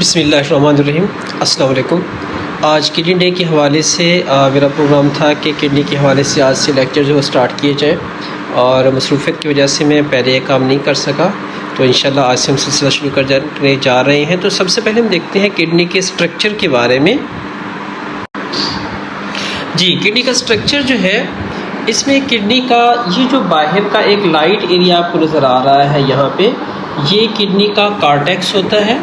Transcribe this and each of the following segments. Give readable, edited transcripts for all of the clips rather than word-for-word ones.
बिस्मिल्लाहिर्रहमानिर्रहीम। अस्सलाम वालेकुम। आज किडनी डे के हवाले से मेरा प्रोग्राम था कि किडनी के हवाले से आज से लेक्चर जो स्टार्ट किए जाएँ, और मसरूफ़ियत की वजह से मैं पहले ये काम नहीं कर सका, तो इंशाल्लाह आज से हम सिलसिला शुरू करने जा रहे हैं। तो सबसे पहले हम देखते हैं किडनी के स्ट्रक्चर के बारे में। जी, किडनी का स्ट्रक्चर जो है, इसमें किडनी का ये जो बाहर का एक लाइट एरिया आपको नज़र आ रहा है यहाँ पे, ये किडनी का कार्टेक्स होता है।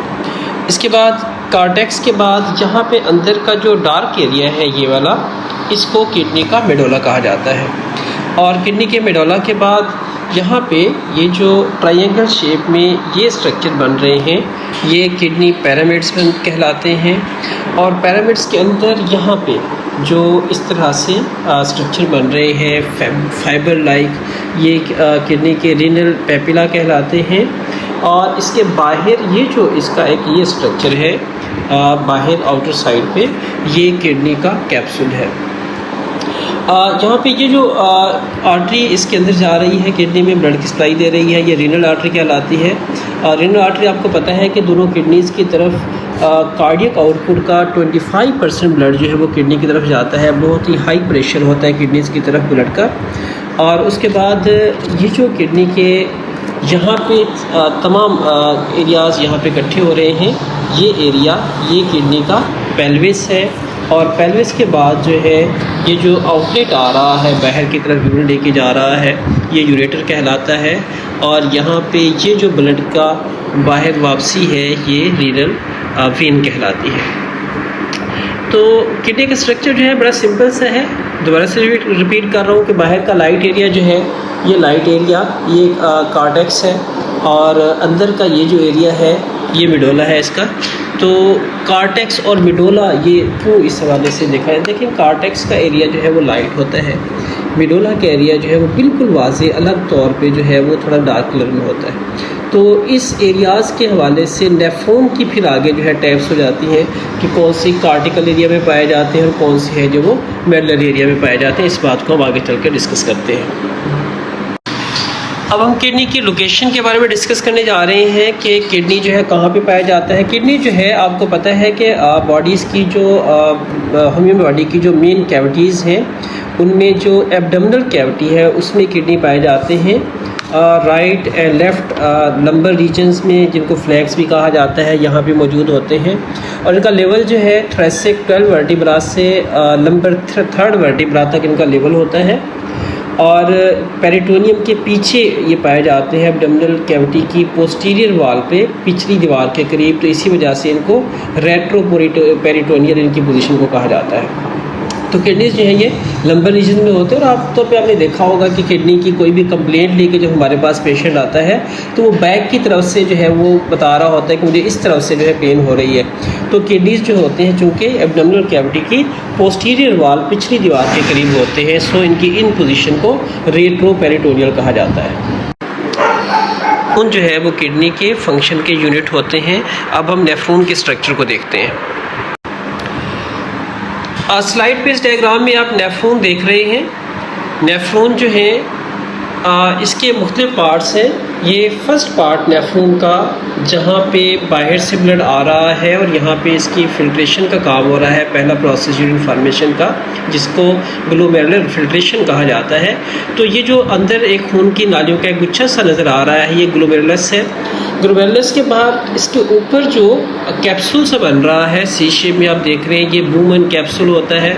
इसके बाद कार्टेक्स के बाद यहाँ पे अंदर का जो डार्क एरिया है ये वाला, इसको किडनी का मेडोला कहा जाता है। और किडनी के मेडोला के बाद यहाँ पे ये जो ट्रायंगल शेप में ये स्ट्रक्चर बन रहे हैं, ये किडनी पिरामिड्स कहलाते हैं। और पिरामिड्स के अंदर यहाँ पे जो इस तरह से स्ट्रक्चर बन रहे हैं फाइबर लाइक, ये किडनी के रीनल पेपिला कहलाते हैं। और इसके बाहर ये जो इसका एक ये स्ट्रक्चर है बाहर आउटर साइड पे, ये किडनी का कैप्सूल है। यहाँ पे ये जो आर्टरी इसके अंदर जा रही है, किडनी में ब्लड की सप्लाई दे रही है, ये रीनल आर्टरी कहलाती है। रीनल आर्टरी आपको पता है कि दोनों किडनीज़ की तरफ कार्डियक आउटपुट का 25% ब्लड जो है वो किडनी की तरफ जाता है। बहुत ही हाई प्रेशर होता है किडनीज़ की तरफ ब्लड का। और उसके बाद ये जो किडनी के यहाँ पे तमाम एरियाज़ यहाँ पे इकट्ठे हो रहे हैं, ये एरिया ये किडनी का पेल्विस है। और पेल्विस के बाद जो है ये जो आउटलेट आ रहा है बाहर की तरफ यूरिन लेके जा रहा है, ये यूरेटर कहलाता है। और यहाँ पे ये जो ब्लड का बाहर वापसी है, ये रीनल वेन कहलाती है। तो किडनी का स्ट्रक्चर जो है बड़ा सिंपल सा है। दोबारा से रिपीट कर रहा हूँ कि बाहर का लाइट एरिया जो है, ये लाइट एरिया ये कार्टेक्स है। और अंदर का ये जो एरिया है, ये मेडोला है इसका। तो कार्टेक्स और मेडोला ये क्यों इस हवाले से देखा है, देखिए कार्टेक्स का एरिया जो है वो लाइट होता है, मेडोला का एरिया जो है वो बिल्कुल वाज़े अलग तौर पे जो है वो थोड़ा डार्क कलर में होता है। तो इस एरियाज़ के हवाले से नेफ्रॉन की फिर आगे जो है टैप्स हो जाती हैं कि कौन सी कार्टिकल एरिया में पाए जाते हैं और कौन सी है जो वो मेडुलर एरिया में पाए जाते हैं। इस बात को हम आगे चल कर डिस्कस करते हैं। अब हम किडनी की लोकेशन के बारे में डिस्कस करने जा रहे हैं कि किडनी जो है कहाँ पे पाया जाता है। किडनी जो है आपको पता है कि बॉडीज़ की जो ह्यूमन बॉडी की जो मेन कैविटीज़ हैं, उनमें जो एब्डोमिनल कैविटी है उसमें किडनी पाए जाते हैं। Right and left lumbar regions में, जिनको फ्लैंक्स भी कहा जाता है, यहाँ पे मौजूद होते हैं। और इनका लेवल जो है थोरेसिक 12 वर्टिब्रा से लंबर 3rd वर्टिब्रा तक इनका लेवल होता है। और पेरिटोनियम के पीछे ये पाए जाते हैं एब्डोमिनल कैविटी की पोस्टीरियर वॉल पे, पिछली दीवार के करीब। तो इसी वजह से इनको रेट्रो पेरिटोनियल इनकी पोजीशन को कहा जाता है। तो किडनीज जो है ये लंबर रीजन में होते हैं। और आमतौर पे आपने देखा होगा कि किडनी की कोई भी कंप्लेंट लेके जब हमारे पास पेशेंट आता है, तो वो बैक की तरफ से जो है वो बता रहा होता है कि मुझे इस तरफ से जो है पेन हो रही है। तो किडनीज जो होते हैं चूँकि एब्डोमिनल कैविटी की पोस्टीरियर वॉल पिछली दीवार के करीब होते हैं, सो इनकी इन पोजीशन को रेट्रो पेरिटोनियल कहा जाता है। उन जो है वो किडनी के फंक्शन के यूनिट होते हैं। अब हम नेफ्रॉन के स्ट्रक्चर को देखते हैं। स्लाइड पे इस डायग्राम में आप नेफ्रॉन देख रहे हैं। नेफ्रॉन जो है इसके मुख्तलिफ पार्ट्स हैं। ये फर्स्ट पार्ट नेफ्रॉन का, जहाँ पे बाहर से ब्लड आ रहा है और यहाँ पे इसकी फिल्ट्रेशन का काम हो रहा है, पहला प्रोसेस यूरिन फॉर्मेशन का, जिसको ग्लोमेरुलर फिल्ट्रेशन कहा जाता है। तो ये जो अंदर एक खून की नालियों का एक गुच्छा सा नज़र आ रहा है, ये ग्लोमेरुलस है। ग्लोमेरुलस के बाद इसके ऊपर जो कैप्सूल सा बन रहा है सी शेप में, आप देख रहे हैं, ये बूमन कैप्सूल होता है।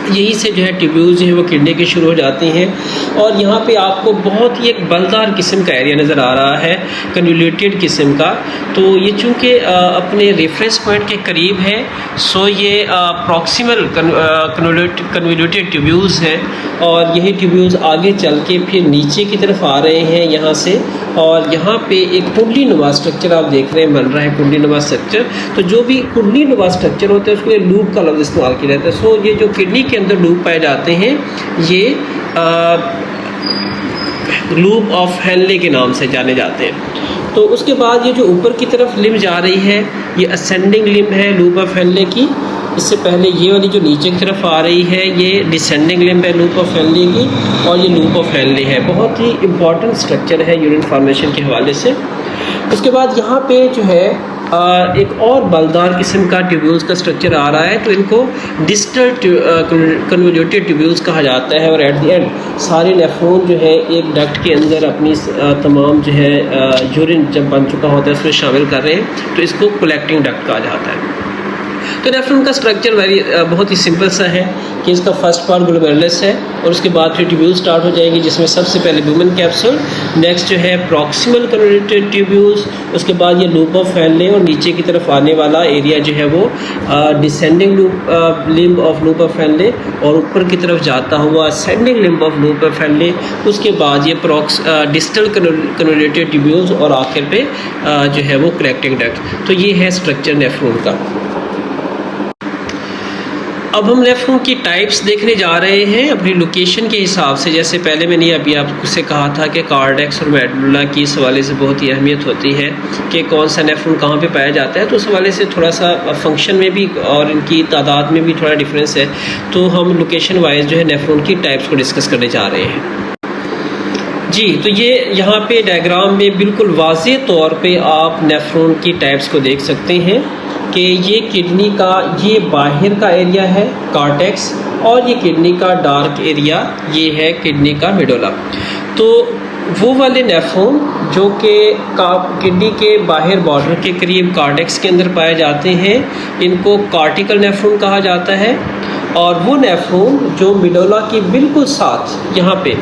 यहीं से जो है ट्यूब्यूल्स जो है वो किडनी के शुरू हो जाती हैं। और यहाँ पे आपको बहुत ही एक बलदार किस्म का एरिया नज़र आ रहा है, कन्वोल्यूटेड किस्म का। तो ये चूँकि अपने रेफरेंस पॉइंट के करीब है, सो ये प्रॉक्सिमल कन्वोल्यूटेड ट्यूब्यूल्स हैं। और यही ट्यूब्यूल्स आगे चल के फिर नीचे की तरफ आ रहे हैं यहाँ से। और यहाँ पे एक कुंडली नुमा स्ट्रक्चर आप देख रहे हैं बन रहा है, कुंडली नुमा स्ट्रक्चर। तो जो भी कुंडली नुमा स्ट्रक्चर होते हैं उसके लिए लूप का लफ्ज़ इस्तेमाल किया जाता है। सो ये जो किडनी के अंदर लूप पाए जाते हैं, ये लूप ऑफ हेनले के नाम से जाने जाते हैं। तो उसके बाद ये जो ऊपर की तरफ लिम्ब जा रही है, ये असेंडिंग लिम्ब है लूप ऑफ हेनले की। इससे पहले ये वाली जो नीचे की तरफ आ रही है, ये डिसेंडिंग लिम्ब है लूप ऑफ हेनले की, और ये लूप ऑफ हेनले है। बहुत ही इम्पॉर्टेंट स्ट्रक्चर है यूरिन फॉर्मेशन के हवाले से। उसके बाद यहाँ पे जो है एक और बलदार किस्म का ट्यूब्यूल्स का स्ट्रक्चर आ रहा है, तो इनको डिस्टल कन्वोल्यूटेड ट्यूब्यूल्स कहा जाता है। और एट द एंड सारे नेफ्रॉन जो है एक डक्ट के अंदर अपनी तमाम जो है यूरिन जब बन चुका होता है उसमें शामिल कर रहे हैं, तो इसको कलेक्टिंग डक्ट कहा जाता है। तो नेफ्रॉन का स्ट्रक्चर बहुत ही सिंपल सा है कि इसका फर्स्ट पार्ट ग्लोमेरुलस है और उसके बाद फिर ट्यूब्यूल स्टार्ट हो जाएंगे, जिसमें सबसे पहले ल्यूमेन कैप्सूल, नेक्स्ट जो है प्रॉक्सिमल कन्वोल्यूटेड ट्यूब्यूल्स, उसके बाद ये लूप ऑफ फैनले और नीचे की तरफ आने वाला एरिया जो है वो descending limb of loop of Henle और ऊपर की तरफ जाता हुआ ascending limb of loop of Henle, उसके बाद ये डिस्टल कन्वोल्यूटेड ट्यूब्यूल्स और आखिर पे जो है वो कलेक्टिंग डक्ट। तो ये है स्ट्रक्चर नेफ्रॉन का। अब हम नेफ्रॉन की टाइप्स देखने जा रहे हैं अपनी लोकेशन के हिसाब से। जैसे पहले मैंने अभी आपसे कहा था कि कार्डेक्स और मेडुला की इस हवाले से बहुत ही अहमियत होती है कि कौन सा नेफ्रॉन कहाँ पे पाया जाता है, तो उस हवाले से थोड़ा सा फंक्शन में भी और इनकी तादाद में भी थोड़ा डिफरेंस है। तो हम लोकेशन वाइज जो है नेफ्रॉन की टाइप्स को डिस्कस करने जा रहे हैं जी। तो ये यहाँ पे डायग्राम में बिल्कुल वाज़े तौर पे आप नेफ्रॉन की टाइप्स को देख सकते हैं कि ये किडनी का ये बाहर का एरिया है कार्टेक्स, और ये किडनी का डार्क एरिया ये है किडनी का मेडुला। तो वो वाले नेफ्रॉन जो कि किडनी के बाहर बॉर्डर के करीब कार्टेक्स के अंदर पाए जाते हैं, इनको कार्टिकल नेफ्रॉन कहा जाता है। और वो नेफ्रॉन जो मेडुला के बिल्कुल साथ यहाँ पे